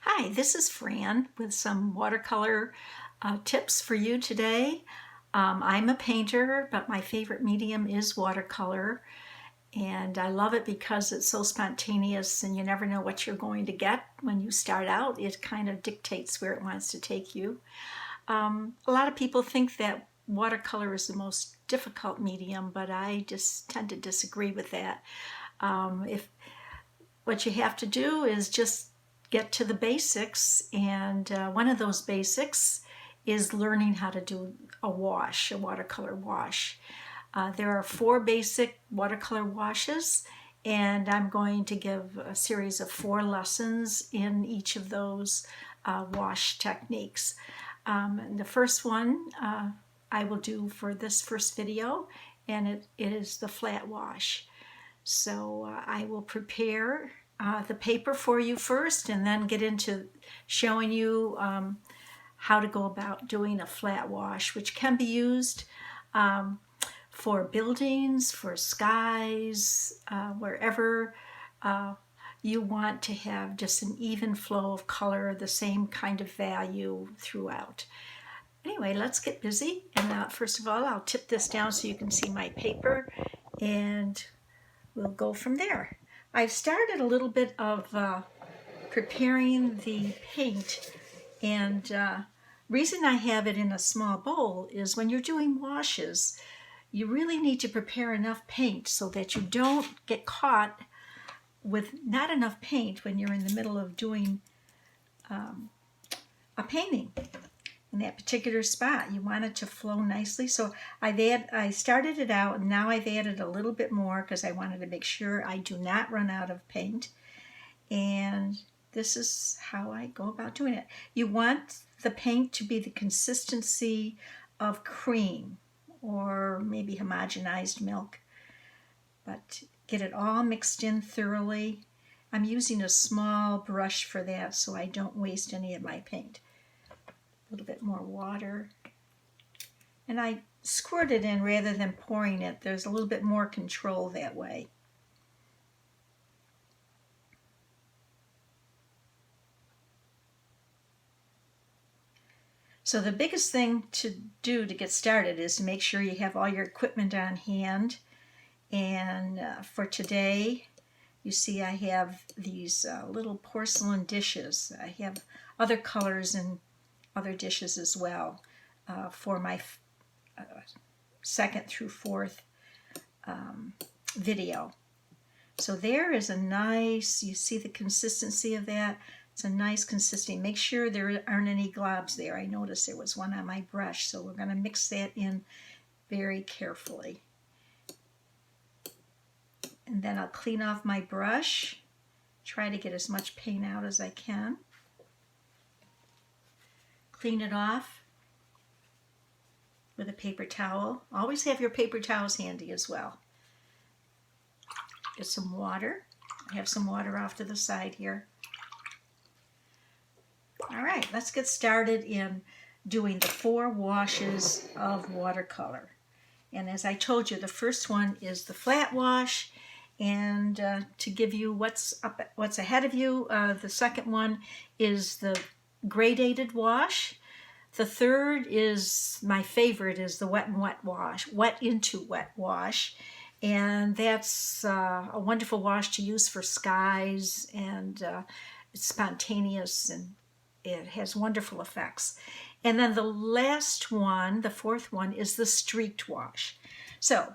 Hi, this is Fran with some watercolor tips for you today. I'm a painter, but my favorite medium is watercolor, and I love it because it's so spontaneous and you never know what you're going to get when you start out. It kind of dictates where it wants to take you. A lot of people think that watercolor is the most difficult medium, but I just tend to disagree with that. If what you have to do is just get to the basics, and one of those basics is learning how to do a watercolor wash. There are 4 basic watercolor washes, and I'm going to give a series of 4 lessons in each of those wash techniques. And the first one I will do for this first video, and it is the flat wash. So I will prepare the paper for you first and then get into showing you how to go about doing a flat wash, which can be used for buildings, for skies, wherever you want to have just an even flow of color, the same kind of value throughout. Anyway, let's get busy. And first of all, I'll tip this down so you can see my paper, and we'll go from there. I've started a little bit of preparing the paint, and reason I have it in a small bowl is when you're doing washes, you really need to prepare enough paint so that you don't get caught with not enough paint when you're in the middle of doing a painting in that particular spot. You want it to flow nicely. So I started it out, and now I've added a little bit more because I wanted to make sure I do not run out of paint. And this is how I go about doing it. You want the paint to be the consistency of cream or maybe homogenized milk, but get it all mixed in thoroughly. I'm using a small brush for that so I don't waste any of my paint. A little bit more water, and I squirt it in rather than pouring it. There's a little bit more control that way. So the biggest thing to do to get started is to make sure you have all your equipment on hand. And for today, you see I have these little porcelain dishes. I have other colors and other dishes as well for my second through fourth video. So there is a nice, you see the consistency of that? It's a nice consistency. Make sure there aren't any globs there. I noticed there was one on my brush, so we're going to mix that in very carefully. And then I'll clean off my brush, try to get as much paint out as I can. Clean it off with a paper towel. Always have your paper towels handy as well. Get some water. I have some water off to the side here. All right, let's get started in doing the 4 washes of watercolor. And as I told you, the first one is the flat wash. And to give you what's ahead of you, the second one is the gradated wash. The third is my favorite, is the wet and wet wash, wet into wet wash. And that's a wonderful wash to use for skies, and it's spontaneous and it has wonderful effects. And then the last one, the fourth one, is the streaked wash. So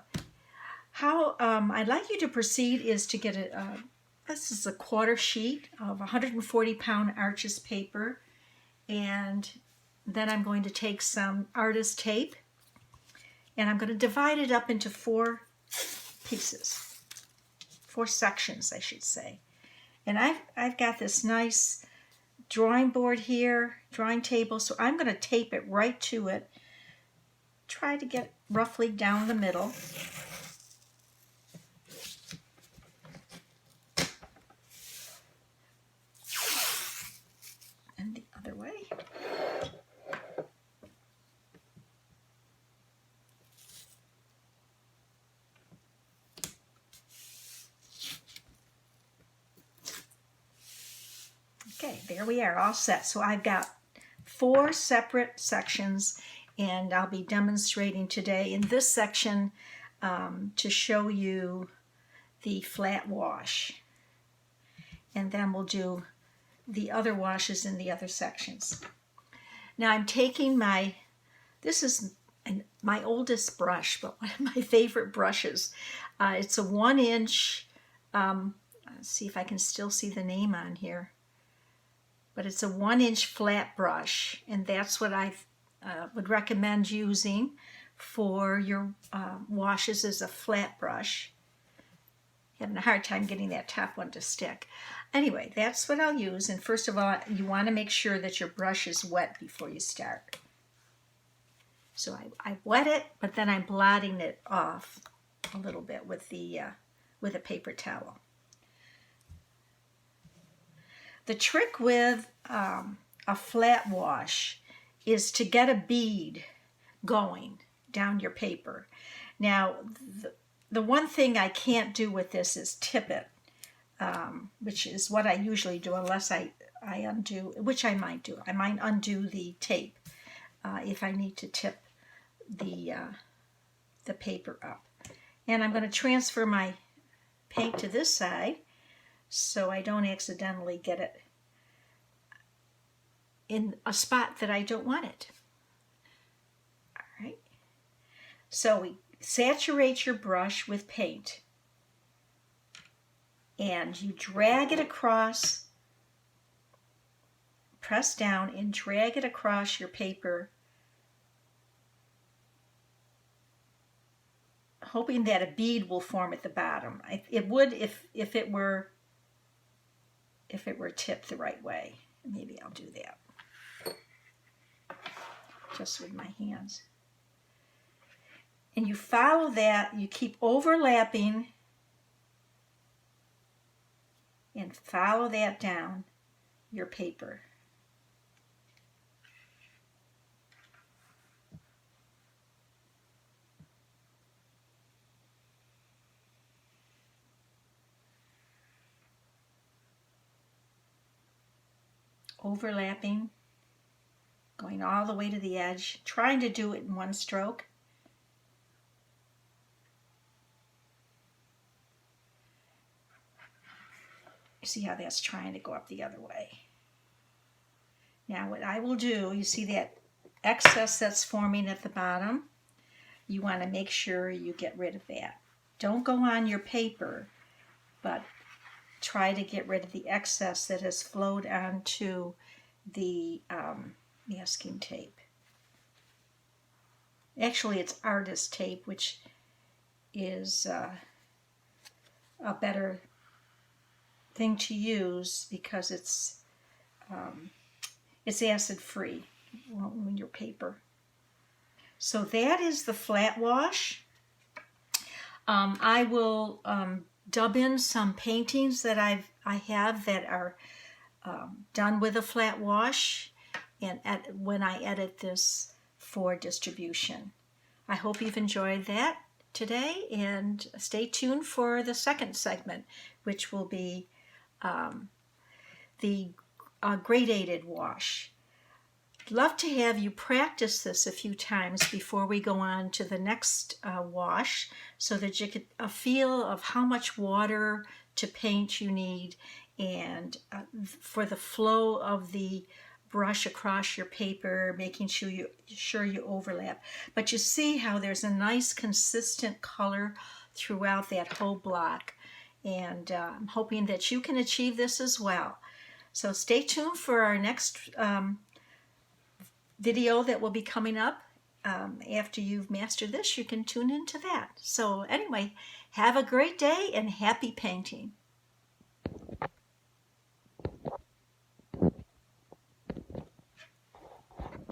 how I'd like you to proceed is to get this is a quarter sheet of 140-pound Arches paper, and then I'm going to take some artist tape, and I'm going to divide it up into 4 pieces, 4 sections, I should say. And I've got this nice drawing board here, drawing table, so I'm going to tape it right to it. Try to get roughly down the middle. And the other way. Okay, there we are, all set. So I've got 4 separate sections, and I'll be demonstrating today in this section to show you the flat wash. And then we'll do the other washes in the other sections. Now I'm taking this is my oldest brush, but one of my favorite brushes. It's a 1-inch, let's see if I can still see the name on here, but it's a 1-inch flat brush, and that's what I would recommend using for your washes, as a flat brush. Having a hard time getting that top one to stick. Anyway, that's what I'll use. And first of all, you want to make sure that your brush is wet before you start. So I wet it, but then I'm blotting it off a little bit with a paper towel. The trick with a flat wash is to get a bead going down your paper. Now, the one thing I can't do with this is tip it, which is what I usually do, unless I undo, which I might do. I might undo the tape if I need to tip the paper up. And I'm going to transfer my paint to this side so I don't accidentally get it in a spot that I don't want it. All right. So we saturate your brush with paint, and you drag it across, press down and drag it across your paper, hoping that a bead will form at the bottom. It would if it were tipped the right way. Maybe I'll do that just with my hands. And you follow that, you keep overlapping and follow that down your paper. Overlapping, going all the way to the edge, trying to do it in one stroke. You see how that's trying to go up the other way. Now what I will do, you see that excess that's forming at the bottom? You want to make sure you get rid of that. Don't go on your paper, but try to get rid of the excess that has flowed onto the masking tape. Actually, it's artist tape, which is a better thing to use because it's acid free on your paper. So that is the flat wash. I will dub in some paintings that I have that are done with a flat wash, and when I edit this for distribution. I hope you've enjoyed that today, and stay tuned for the second segment, which will be the gradated wash. I'd love to have you practice this a few times before we go on to the next wash, so that you get a feel of how much water to paint you need, and for the flow of the brush across your paper, making sure you overlap. But you see how there's a nice consistent color throughout that whole block, and I'm hoping that you can achieve this as well. So stay tuned for our next video that will be coming up. After you've mastered this, you can tune into that. So anyway, have a great day and happy painting.